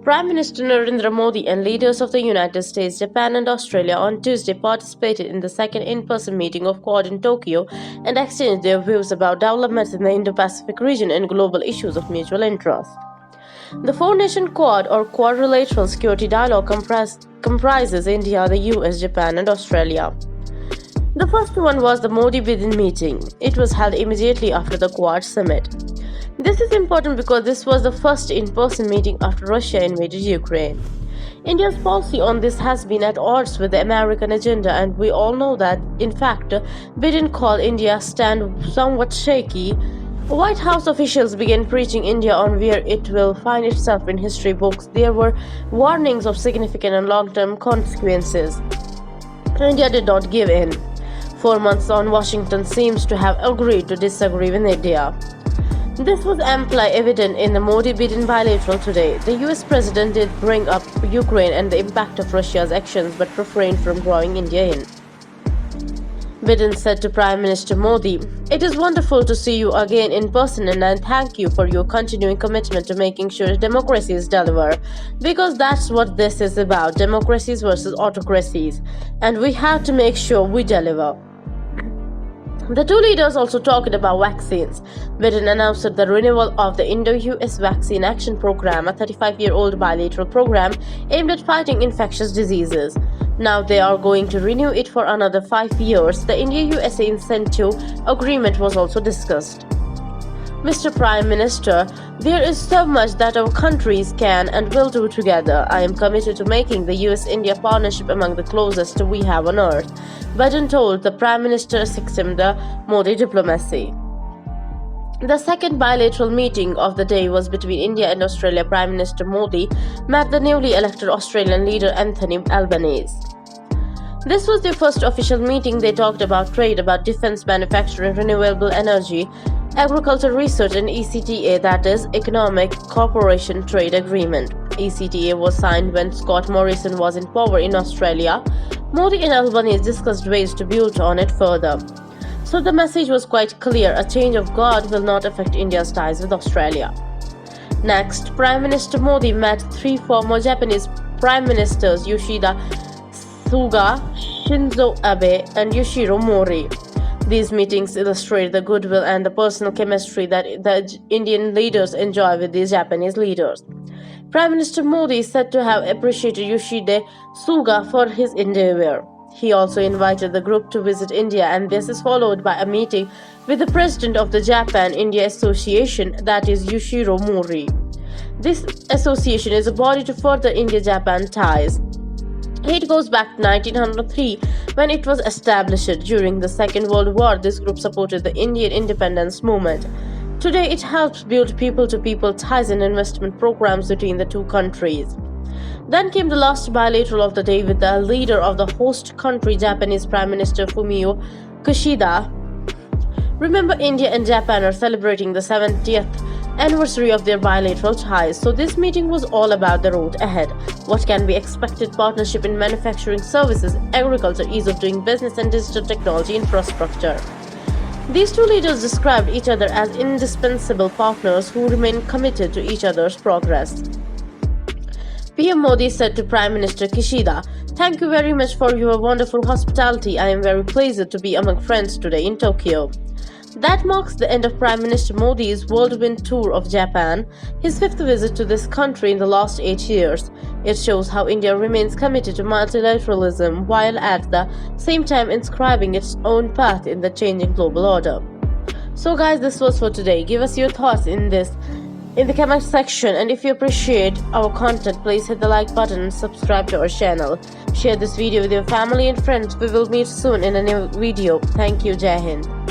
Prime Minister Narendra Modi and leaders of the United States, Japan, and Australia on Tuesday participated in the second in-person meeting of Quad in Tokyo and exchanged their views about developments in the Indo-Pacific region and global issues of mutual interest. The four-nation Quad or Quadrilateral Security Dialogue comprises India, the US, Japan, and Australia. The first one was the Modi-Biden meeting. It was held immediately after the Quad summit. This is important because this was the first in-person meeting after Russia invaded Ukraine. India's policy on this has been at odds with the American agenda, and we all know that, in fact, Biden called India's stand somewhat shaky. White House officials began preaching India on where it will find itself in history books. There were warnings of significant and long-term consequences. India did not give in. 4 months on, Washington seems to have agreed to disagree with India. This was amply evident in the Modi-Biden bilateral today. The US president did bring up Ukraine and the impact of Russia's actions but refrained from drawing India in. Biden said to Prime Minister Modi, "It is wonderful to see you again in person, and I thank you for your continuing commitment to making sure democracies deliver, because that's what this is about, democracies versus autocracies, and we have to make sure we deliver." The two leaders also talked about vaccines. Biden announced the renewal of the Indo-US Vaccine Action Program, a 35-year-old bilateral program aimed at fighting infectious diseases. Now they are going to renew it for another 5 years. The India-USA Incentive Agreement was also discussed. Mr. Prime Minister, there is so much that our countries can and will do together. I am committed to making the US-India partnership among the closest we have on earth, Biden told the Prime Minister, assisting the Modi diplomacy. The second bilateral meeting of the day was between India and Australia. Prime Minister Modi met the newly elected Australian leader Anthony Albanese. This was their first official meeting. They talked about trade, about defense, manufacturing, renewable energy, agriculture research, and ECTA, that is, Economic Cooperation Trade Agreement. ECTA was signed when Scott Morrison was in power in Australia. Modi and Albanese discussed ways to build on it further. So the message was quite clear: a change of guard will not affect India's ties with Australia. Next, Prime Minister Modi met three former Japanese Prime Ministers, Yoshida Suga, Shinzo Abe, and Yoshiro Mori. These meetings illustrate the goodwill and the personal chemistry that the Indian leaders enjoy with these Japanese leaders. Prime Minister Modi is said to have appreciated Yoshida Suga for his endeavor. He also invited the group to visit India, and this is followed by a meeting with the president of the Japan-India Association, that is Yoshiro Mori. This association is a body to further India-Japan ties. It goes back to 1903 when it was established. During the Second World War, this group supported the Indian independence movement. Today, it helps build people-to-people ties and investment programs between the two countries. Then came the last bilateral of the day with the leader of the host country, Japanese Prime Minister Fumio Kishida. Remember, India and Japan are celebrating the 70th anniversary of their bilateral ties, so this meeting was all about the road ahead. What can be expected? Partnership in manufacturing, services, agriculture, ease of doing business, and digital technology infrastructure. These two leaders described each other as indispensable partners who remain committed to each other's progress. PM Modi said to Prime Minister Kishida, "Thank you very much for your wonderful hospitality. I am very pleased to be among friends today in Tokyo." That marks the end of Prime Minister Modi's whirlwind tour of Japan, his fifth visit to this country in the last 8 years. It shows how India remains committed to multilateralism while at the same time inscribing its own path in the changing global order. So guys, this was for today. Give us your thoughts in the comment section, and if you appreciate our content, please hit the like button and subscribe to our channel. Share this video with your family and friends. We will meet soon in a new video. Thank you. Jai Hind.